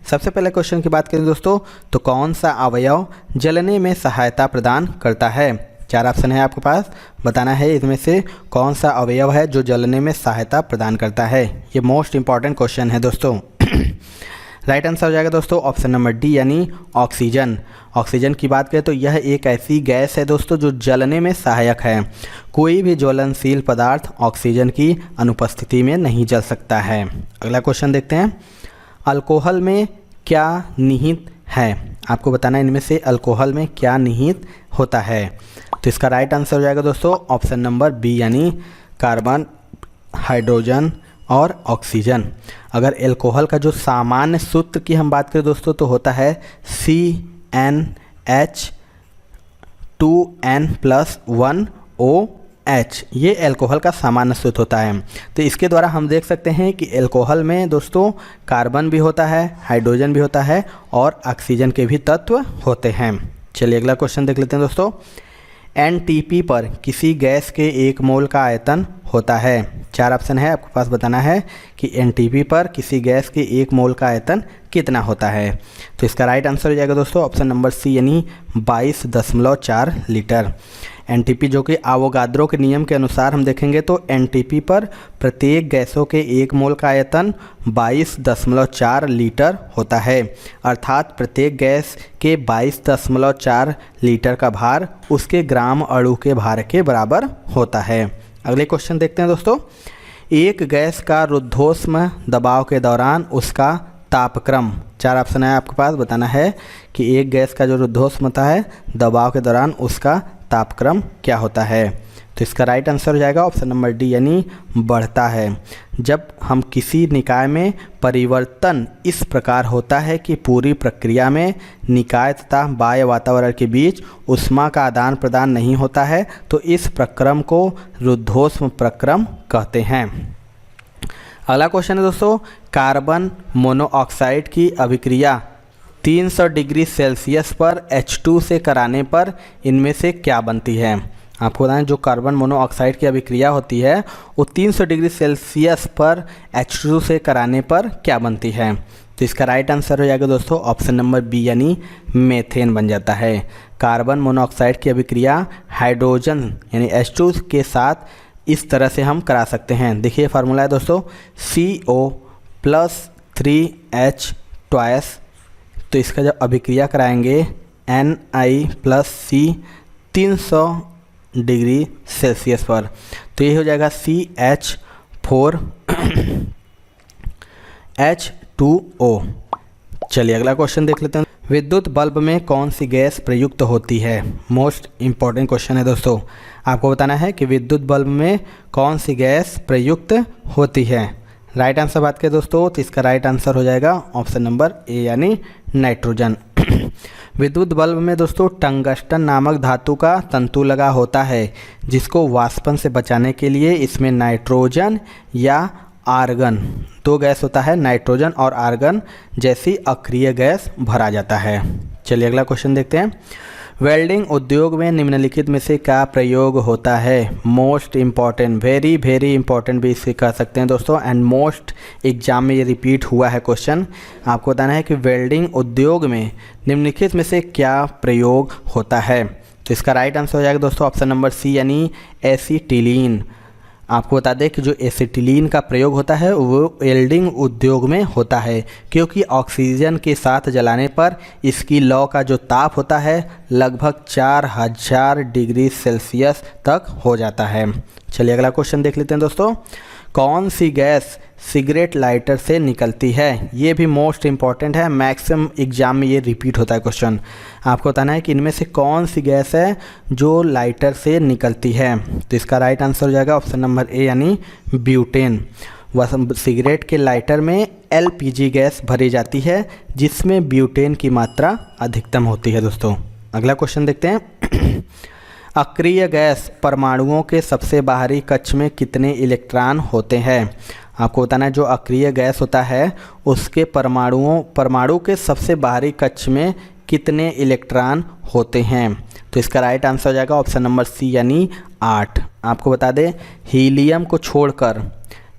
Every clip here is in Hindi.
सबसे पहले क्वेश्चन की बात करें दोस्तों, तो कौन सा अवयव जलने में सहायता प्रदान करता है। 4 ऑप्शन है आपके पास, बताना है इसमें से कौन सा अवयव है जो जलने में सहायता प्रदान करता है। ये मोस्ट इंपॉर्टेंट क्वेश्चन है दोस्तों। राइट आंसर हो जाएगा दोस्तों ऑप्शन नंबर डी यानी ऑक्सीजन। ऑक्सीजन की बात करें तो यह एक ऐसी गैस है दोस्तों जो जलने में सहायक है। कोई भी ज्वलनशील पदार्थ ऑक्सीजन की अनुपस्थिति में नहीं जल सकता है। अगला क्वेश्चन देखते हैं, अल्कोहल में क्या निहित है। आपको बताना है इनमें से अल्कोहल में क्या निहित होता है। तो इसका राइट आंसर हो जाएगा दोस्तों ऑप्शन नंबर बी यानी कार्बन, हाइड्रोजन और ऑक्सीजन। अगर अल्कोहल का जो सामान्य सूत्र की हम बात करें दोस्तों तो होता है CnH2n+1OH। ये अल्कोहल का सामान्य सूत्र होता है। तो इसके द्वारा हम देख सकते हैं कि अल्कोहल में दोस्तों कार्बन भी होता है, हाइड्रोजन भी होता है और ऑक्सीजन के भी तत्व होते हैं। चलिए अगला क्वेश्चन देख लेते हैं दोस्तों, NTP पर किसी गैस के 1 मोल का आयतन होता है। 4 ऑप्शन है आपके पास, बताना है कि NTP पर किसी गैस के 1 मोल का आयतन कितना होता है। तो इसका राइट आंसर हो जाएगा दोस्तों ऑप्शन नंबर सी यानी 22.4 लीटर। NTP जो कि आवोगाद्रो के नियम के अनुसार हम देखेंगे तो NTP पर प्रत्येक गैसों के 1 मोल का आयतन 22.4 लीटर होता है। अर्थात प्रत्येक गैस के 22.4 लीटर का भार उसके ग्राम अणु के भार के बराबर होता है। अगले क्वेश्चन देखते हैं दोस्तों, एक गैस का रुद्धोष्म दबाव के दौरान उसका तापक्रम। 4 ऑप्शन है आपके पास, बताना है कि एक गैस का जो रुद्धोष्म होता है दबाव के दौरान उसका तापक्रम क्या होता है। तो इसका राइट आंसर हो जाएगा ऑप्शन नंबर डी यानी बढ़ता है। जब हम किसी निकाय में परिवर्तन इस प्रकार होता है कि पूरी प्रक्रिया में निकाय तथा बाह्य वातावरण के बीच ऊष्मा का आदान प्रदान नहीं होता है तो इस प्रक्रम को रुद्धोष्म प्रक्रम कहते हैं। अगला क्वेश्चन है दोस्तों, कार्बन मोनोऑक्साइड की अभिक्रिया 300 डिग्री सेल्सियस पर H2 से कराने पर इनमें से क्या बनती है। आपको बताएं जो कार्बन मोनोऑक्साइड की अभिक्रिया होती है वो 300 डिग्री सेल्सियस पर H2 से कराने पर क्या बनती है। तो इसका राइट आंसर हो जाएगा दोस्तों ऑप्शन नंबर बी यानी मेथेन बन जाता है। कार्बन मोनोऑक्साइड की अभिक्रिया हाइड्रोजन यानी H2 के साथ इस तरह से हम करा सकते हैं। देखिए फार्मूला है दोस्तों CO+3H ट्वाइस। तो इसका जब अभिक्रिया कराएंगे Ni+C 300 डिग्री सेल्सियस पर तो ये हो जाएगा CH4H2O। चलिए अगला क्वेश्चन देख लेते हैं, विद्युत बल्ब में कौन सी गैस प्रयुक्त होती है। मोस्ट इम्पॉर्टेंट क्वेश्चन है दोस्तों। आपको बताना है कि विद्युत बल्ब में कौन सी गैस प्रयुक्त होती है। राइट आंसर बात करें दोस्तों तो इसका राइट आंसर हो जाएगा ऑप्शन नंबर ए यानी नाइट्रोजन। विद्युत बल्ब में दोस्तों टंगस्टन नामक धातु का तंतु लगा होता है जिसको वाष्पन से बचाने के लिए इसमें नाइट्रोजन या आर्गन, 2 गैस होता है, नाइट्रोजन और आर्गन जैसी अक्रिय गैस भरा जाता है। चलिए अगला क्वेश्चन देखते हैं, वेल्डिंग उद्योग में निम्नलिखित में से क्या प्रयोग होता है। Most important, very very important भी इसे कह सकते हैं दोस्तों एंड मोस्ट एग्जाम में ये रिपीट हुआ है क्वेश्चन। आपको बताना है कि वेल्डिंग उद्योग में निम्नलिखित में से क्या प्रयोग होता है। तो इसका राइट आंसर हो जाएगा दोस्तों ऑप्शन नंबर सी यानी एसीटिलीन। आपको बता दें कि जो एसिटिलीन का प्रयोग होता है वो वेल्डिंग उद्योग में होता है क्योंकि ऑक्सीजन के साथ जलाने पर इसकी लौ का जो ताप होता है लगभग 4000 डिग्री सेल्सियस तक हो जाता है। चलिए अगला क्वेश्चन देख लेते हैं दोस्तों, कौन सी गैस सिगरेट लाइटर से निकलती है। ये भी मोस्ट इम्पॉर्टेंट है, मैक्सिमम एग्जाम में ये रिपीट होता है क्वेश्चन। आपको बताना है कि इनमें से कौन सी गैस है जो लाइटर से निकलती है। तो इसका राइट आंसर हो जाएगा ऑप्शन नंबर ए यानी ब्यूटेन। वह सिगरेट के लाइटर में LPG गैस भरी जाती है जिसमें ब्यूटेन की मात्रा अधिकतम होती है दोस्तों। अगला क्वेश्चन देखते हैं, अक्रिय गैस परमाणुओं के सबसे बाहरी कक्ष में कितने इलेक्ट्रॉन होते हैं। आपको बताना है जो अक्रिय गैस होता है उसके परमाणु के सबसे बाहरी कक्ष में कितने इलेक्ट्रॉन होते हैं। तो इसका राइट आंसर हो जाएगा ऑप्शन नंबर सी यानी 8। आपको बता दें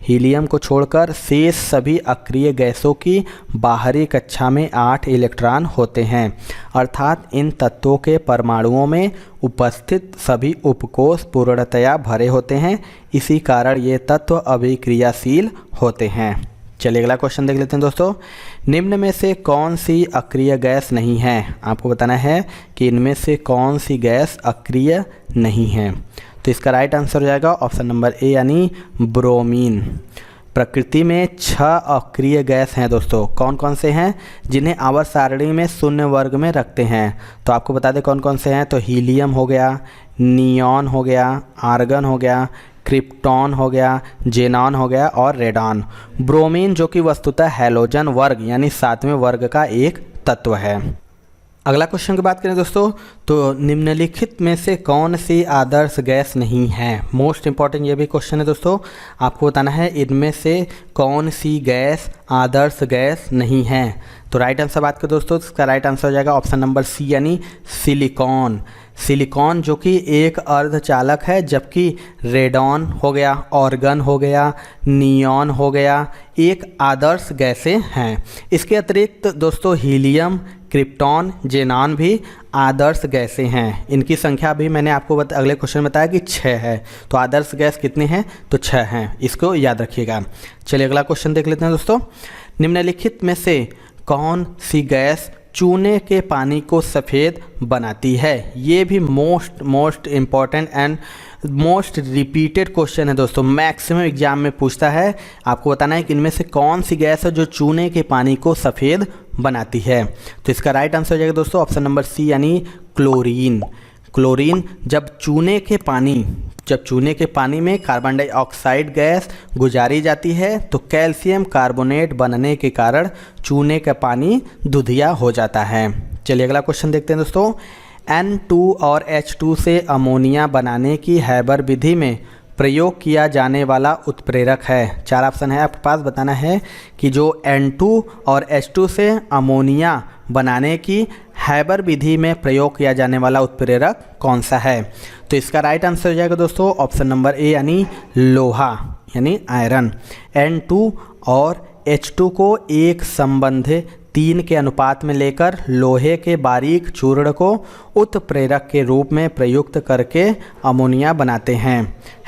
हीलियम को छोड़कर शेष सभी अक्रिय गैसों की बाहरी कक्षा में 8 इलेक्ट्रॉन होते हैं, अर्थात इन तत्वों के परमाणुओं में उपस्थित सभी उपकोष पूर्णतया भरे होते हैं। इसी कारण ये तत्व अभिक्रियाशील होते हैं। चलिए अगला क्वेश्चन देख लेते हैं दोस्तों। निम्न में से कौन सी अक्रिय गैस नहीं है? आपको बताना है कि इनमें से कौन सी गैस अक्रिय नहीं है। तो इसका राइट आंसर हो जाएगा ऑप्शन नंबर ए यानी ब्रोमीन। प्रकृति में 6 अक्रिय गैस हैं दोस्तों। कौन कौन से हैं? जिन्हें आवर्त सारणी में शून्य वर्ग में रखते हैं। तो आपको बता दें कौन कौन से हैं। तो हीलियम हो गया, नियॉन हो गया, आर्गन हो गया, क्रिप्टॉन हो गया, जेनॉन हो गया और रेडॉन। ब्रोमीन जो कि वस्तुतः हैलोजन वर्ग यानी 7वें वर्ग का एक तत्व है। अगला क्वेश्चन की बात करें दोस्तों, तो निम्नलिखित में से कौन सी आदर्श गैस नहीं है? मोस्ट इंपॉर्टेंट ये भी क्वेश्चन है दोस्तों। आपको बताना है इनमें से कौन सी गैस आदर्श गैस नहीं है। तो राइट आंसर बात करें दोस्तों, इसका राइट आंसर हो जाएगा ऑप्शन नंबर सी यानी सिलिकॉन। सिलिकॉन जो कि एक अर्धचालक है, जबकि रेडॉन हो गया, ऑर्गन हो गया, नियॉन हो गया, एक आदर्श गैसें हैं। इसके अतिरिक्त दोस्तों हीलियम, क्रिप्टॉन, जेनॉन भी आदर्श गैसें हैं। इनकी संख्या भी मैंने आपको अगले क्वेश्चन में बताया कि 6 है। तो आदर्श गैस कितने हैं? तो 6 हैं, इसको याद रखिएगा। चलिए अगला क्वेश्चन देख लेते हैं दोस्तों। निम्नलिखित में से कौन सी गैस चूने के पानी को सफ़ेद बनाती है? ये भी most important and most repeated question है दोस्तों। मैक्सिमम एग्जाम में पूछता है। आपको बताना है कि इनमें से कौन सी गैस है जो चूने के पानी को सफ़ेद बनाती है। तो इसका राइट आंसर हो जाएगा दोस्तों ऑप्शन नंबर सी यानी क्लोरीन। क्लोरीन जब चूने के पानी में कार्बन डाइऑक्साइड गैस गुजारी जाती है तो कैल्शियम कार्बोनेट बनने के कारण चूने का पानी दुधिया हो जाता है। चलिए अगला क्वेश्चन देखते हैं दोस्तों। N2 और H2 से अमोनिया बनाने की हैबर विधि में प्रयोग किया जाने वाला उत्प्रेरक है। 4 ऑप्शन है आपके पास। बताना है कि जो N2 और H2 से अमोनिया बनाने की हैबर विधि में प्रयोग किया जाने वाला उत्प्रेरक कौन सा है? तो इसका राइट आंसर हो जाएगा दोस्तों ऑप्शन नंबर ए यानी लोहा यानी आयरन। N2 और H2 को एक संबंध 3 के अनुपात में लेकर लोहे के बारीक चूर्ण को उत्प्रेरक के रूप में प्रयुक्त करके अमोनिया बनाते हैं।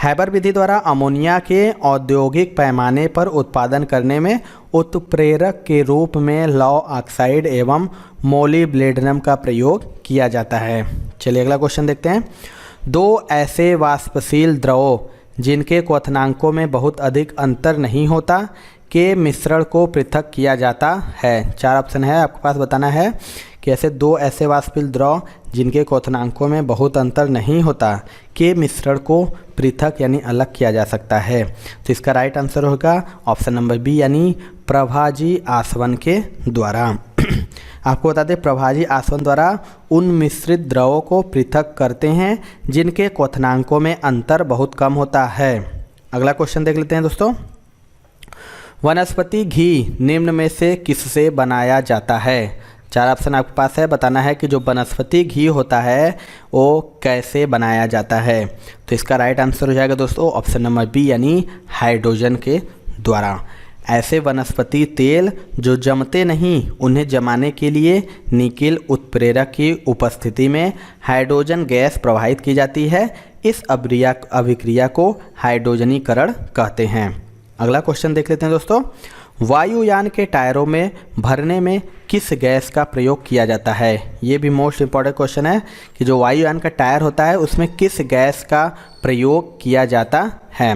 हैबर विधि द्वारा अमोनिया के औद्योगिक पैमाने पर उत्पादन करने में उत्प्रेरक के रूप में लौह ऑक्साइड एवं मोलिब्डेनम का प्रयोग किया जाता है। चलिए अगला क्वेश्चन देखते हैं। 2 ऐसे वाष्पशील द्रवों जिनके क्वथनांकों में बहुत अधिक अंतर नहीं होता के मिश्रण को पृथक किया जाता है। 4 ऑप्शन है आपके पास। बताना है कि ऐसे 2 ऐसे वाष्पशील द्रव जिनके क्वथनांकों में बहुत अंतर नहीं होता के मिश्रण को पृथक यानी अलग किया जा सकता है। तो इसका राइट आंसर होगा ऑप्शन नंबर बी यानी प्रभाजी आसवन के द्वारा। आपको बता दें प्रभाजी आसवन द्वारा उन मिश्रित द्रवों को पृथक करते हैं जिनके क्वथनांकों में अंतर बहुत कम होता है। अगला क्वेश्चन देख लेते हैं दोस्तों। वनस्पति घी निम्न में से किससे बनाया जाता है? 4 ऑप्शन आपके पास है। बताना है कि जो वनस्पति घी होता है वो कैसे बनाया जाता है। तो इसका राइट आंसर हो जाएगा दोस्तों ऑप्शन नंबर बी यानी हाइड्रोजन के द्वारा। ऐसे वनस्पति तेल जो जमते नहीं, उन्हें जमाने के लिए निकिल उत्प्रेरक की उपस्थिति में हाइड्रोजन गैस प्रवाहित की जाती है। इस अभिक्रिया को हाइड्रोजनीकरण कहते हैं। अगला क्वेश्चन देख लेते हैं दोस्तों। वायुयान के टायरों में भरने में किस गैस का प्रयोग किया जाता है? ये भी मोस्ट इम्पॉर्टेंट क्वेश्चन है कि जो वायुयान का टायर होता है उसमें किस गैस का प्रयोग किया जाता है।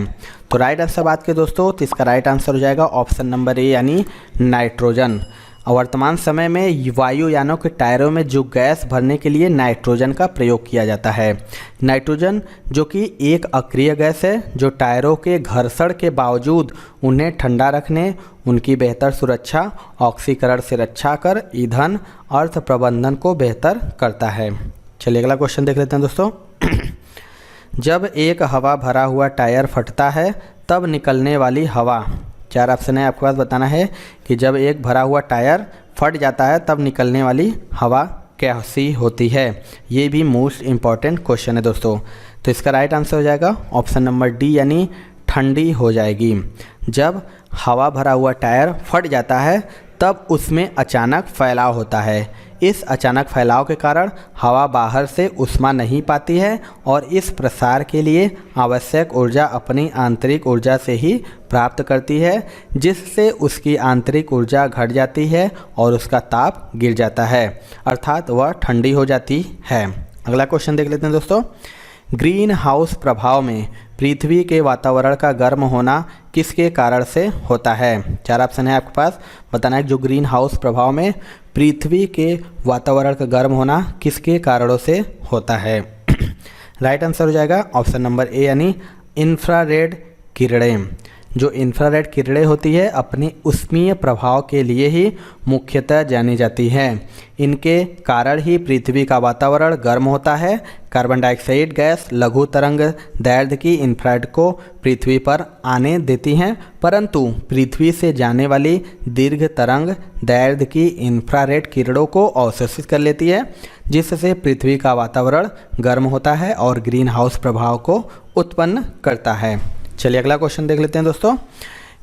तो राइट आंसर बात करें दोस्तों, तो इसका राइट आंसर हो जाएगा ऑप्शन नंबर ए यानी नाइट्रोजन। और वर्तमान समय में वायुयानों के टायरों में जो गैस भरने के लिए नाइट्रोजन का प्रयोग किया जाता है। नाइट्रोजन जो कि एक अक्रिय गैस है जो टायरों के घर्षण के बावजूद उन्हें ठंडा रखने, उनकी बेहतर सुरक्षा, ऑक्सीकरण से रक्षा कर ईंधन अर्थ प्रबंधन को बेहतर करता है। चलिए अगला क्वेश्चन देख लेते हैं दोस्तों। जब एक हवा भरा हुआ टायर फटता है तब निकलने वाली हवा। 4 ऑप्शन है आपके पास। बताना है कि जब एक भरा हुआ टायर फट जाता है तब निकलने वाली हवा कैसी होती है। ये भी मोस्ट इम्पॉर्टेंट क्वेश्चन है दोस्तों। तो इसका राइट आंसर हो जाएगा ऑप्शन नंबर डी यानी ठंडी हो जाएगी। जब हवा भरा हुआ टायर फट जाता है तब उसमें अचानक फैलाव होता है। इस अचानक फैलाव के कारण हवा बाहर से ऊष्मा नहीं पाती है और इस प्रसार के लिए आवश्यक ऊर्जा अपनी आंतरिक ऊर्जा से ही प्राप्त करती है, जिससे उसकी आंतरिक ऊर्जा घट जाती है और उसका ताप गिर जाता है, अर्थात वह ठंडी हो जाती है। अगला क्वेश्चन देख लेते हैं दोस्तों। ग्रीन हाउस प्रभाव में पृथ्वी के वातावरण का गर्म होना किसके कारण से होता है? 4 ऑप्शन है आपके पास। बताना है जो ग्रीन हाउस प्रभाव में पृथ्वी के वातावरण का गर्म होना किसके कारणों से होता है? राइट आंसर हो जाएगा ऑप्शन नंबर ए यानी इंफ्रारेड किरणें। जो इंफ्रारेड किरणें होती है अपनी ऊष्मीय प्रभाव के लिए ही मुख्यतः जानी जाती हैं। इनके कारण ही पृथ्वी का वातावरण गर्म होता है। कार्बन डाइऑक्साइड गैस लघु तरंग दैर्ध्य की इंफ्रारेड को पृथ्वी पर आने देती हैं, परंतु पृथ्वी से जाने वाली दीर्घ तरंग दैर्ध्य की इंफ्रारेड किरणों को अवशोषित कर लेती है, जिससे पृथ्वी का वातावरण गर्म होता है और ग्रीन हाउस प्रभाव को उत्पन्न करता है। चलिए अगला क्वेश्चन देख लेते हैं दोस्तों।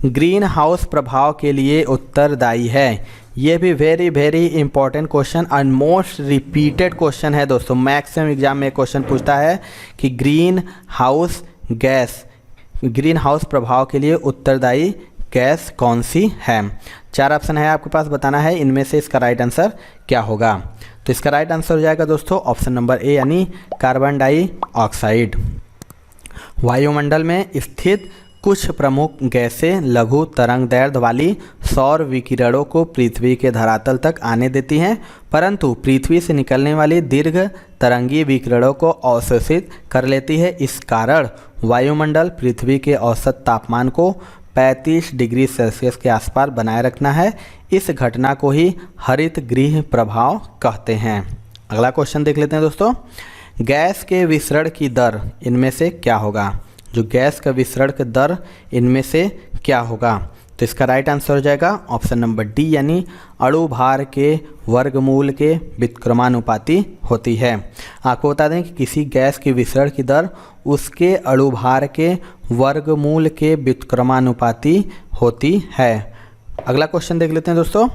ग्रीन हाउस प्रभाव के लिए उत्तरदायी है, ये भी very important question and most repeated question है दोस्तों। मैक्सिमम एग्जाम में क्वेश्चन पूछता है कि ग्रीन हाउस प्रभाव के लिए उत्तरदायी गैस कौन सी है? 4 ऑप्शन है आपके पास। बताना है इनमें से इसका राइट आंसर क्या होगा। तो इसका राइट आंसर हो जाएगा दोस्तों ऑप्शन नंबर ए यानी कार्बन डाइऑक्साइड। वायुमंडल में स्थित कुछ प्रमुख गैसें लघु तरंग दैर्ध्य वाली सौर विकिरणों को पृथ्वी के धरातल तक आने देती हैं, परंतु पृथ्वी से निकलने वाली दीर्घ तरंगी विकिरणों को अवशोषित कर लेती है। इस कारण वायुमंडल पृथ्वी के औसत तापमान को 35 डिग्री सेल्सियस के आसपास बनाए रखना है। इस घटना को ही हरित गृह प्रभाव कहते हैं। अगला क्वेश्चन देख लेते हैं दोस्तों। गैस के विसरण की दर इनमें से क्या होगा? जो गैस का विसरण की दर इनमें से क्या होगा? तो इसका राइट आंसर हो जाएगा ऑप्शन नंबर डी यानी अणु भार के वर्गमूल के व्युत्क्रमानुपाती होती है। आपको बता दें कि किसी गैस की विसरण की दर उसके अणु भार के वर्गमूल के व्युत्क्रमानुपाती होती है। अगला क्वेश्चन देख लेते हैं दोस्तों।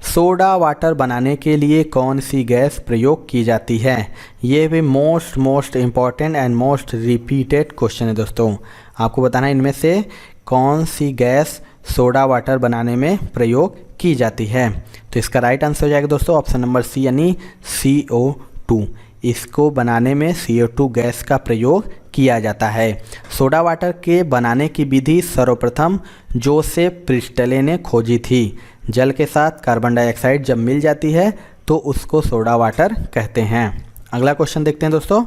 सोडा वाटर बनाने के लिए कौन सी गैस प्रयोग की जाती है? ये भी most important and most repeated question है दोस्तों। आपको बताना है इनमें से कौन सी गैस सोडा वाटर बनाने में प्रयोग की जाती है। तो इसका राइट आंसर हो जाएगा दोस्तों ऑप्शन नंबर सी यानी CO2। इसको बनाने में CO2 गैस का प्रयोग किया जाता है। सोडा वाटर के बनाने की विधि सर्वप्रथम जोसेफ प्रिस्टले ने खोजी थी। जल के साथ कार्बन डाइऑक्साइड जब मिल जाती है तो उसको सोडा वाटर कहते हैं। अगला क्वेश्चन देखते हैं दोस्तों।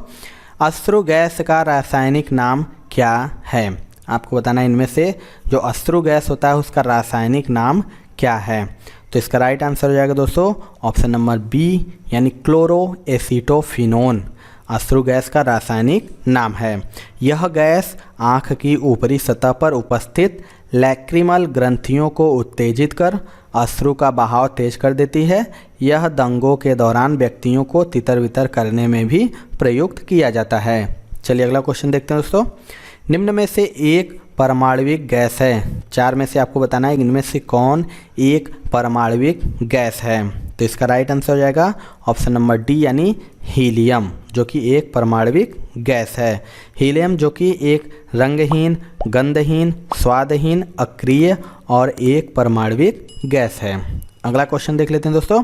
अश्रु गैस का रासायनिक नाम क्या है? आपको बताना है इनमें से जो अश्रु गैस होता है उसका रासायनिक नाम क्या है। तो इसका राइट आंसर हो जाएगा दोस्तों ऑप्शन नंबर बी यानी क्लोरोएसीटोफिनोन अश्रु गैस का रासायनिक नाम है। यह गैस आँख की ऊपरी सतह पर उपस्थित लैक्रिमल ग्रंथियों को उत्तेजित कर अश्रु का बहाव तेज कर देती है। यह दंगों के दौरान व्यक्तियों को तितर बितर करने में भी प्रयुक्त किया जाता है। चलिए अगला क्वेश्चन देखते हैं दोस्तों। निम्न में से एक परमाणविक गैस है। 4 में से आपको बताना है इनमें से कौन एक परमाणविक गैस है। तो इसका राइट आंसर हो जाएगा ऑप्शन नंबर डी यानी हीलियम, जो कि एक परमाणविक गैस है। हीलियम जो कि एक रंगहीन, गंधहीन, स्वादहीन, अक्रिय और एक परमाणविक गैस है। अगला क्वेश्चन देख लेते हैं दोस्तों।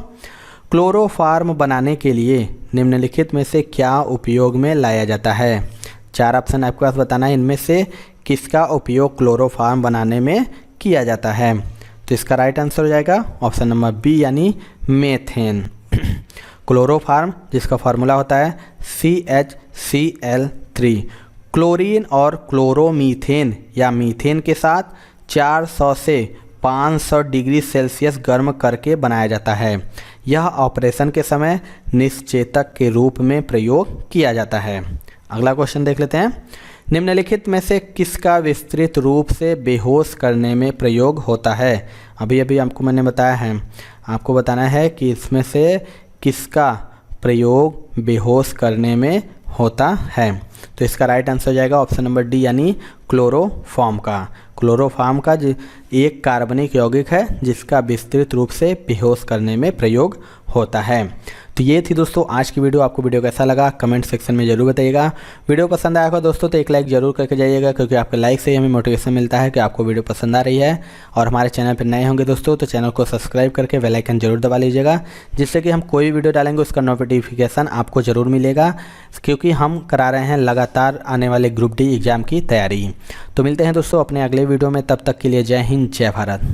क्लोरोफार्म बनाने के लिए निम्नलिखित में से क्या उपयोग में लाया जाता है? 4 ऑप्शन आपके पास बताना है इनमें से किसका उपयोग क्लोरोफार्म बनाने में किया जाता है। तो इसका राइट आंसर हो जाएगा ऑप्शन नंबर बी यानी मेथेन। क्लोरोफार्म जिसका फार्मूला होता है CHCl3 क्लोरीन और क्लोरोमीथेन या मीथेन के साथ 400 से 500 डिग्री सेल्सियस गर्म करके बनाया जाता है। यह ऑपरेशन के समय निश्चेतक के रूप में प्रयोग किया जाता है। अगला क्वेश्चन देख लेते हैं। निम्नलिखित में से किसका विस्तृत रूप से बेहोश करने में प्रयोग होता है? अभी आपको मैंने बताया है, आपको बताना है कि इसमें से किसका प्रयोग बेहोश करने में होता है। तो इसका राइट आंसर हो जाएगा ऑप्शन नंबर डी यानी क्लोरोफॉर्म का। क्लोरोफॉर्म का एक कार्बनिक यौगिक है जिसका विस्तृत रूप से बेहोश करने में प्रयोग होता है। तो ये थी दोस्तों आज की वीडियो। आपको वीडियो कैसा लगा कमेंट सेक्शन में जरूर बताइएगा। वीडियो पसंद आया हो दोस्तों तो एक लाइक जरूर करके जाइएगा, क्योंकि आपके लाइक से ही हमें मोटिवेशन मिलता है कि आपको वीडियो पसंद आ रही है। और हमारे चैनल पर नए होंगे दोस्तों तो चैनल को सब्सक्राइब करके बेल आइकन जरूर दबा लीजिएगा, जिससे कि हम कोई वीडियो डालेंगे उसका नोटिफिकेशन आपको जरूर मिलेगा, क्योंकि हम करा रहे हैं लगातार आने वाले ग्रुप डी एग्जाम की तैयारी। तो मिलते हैं दोस्तों अपने अगले वीडियो में, तब तक के लिए जय हिंद जय भारत।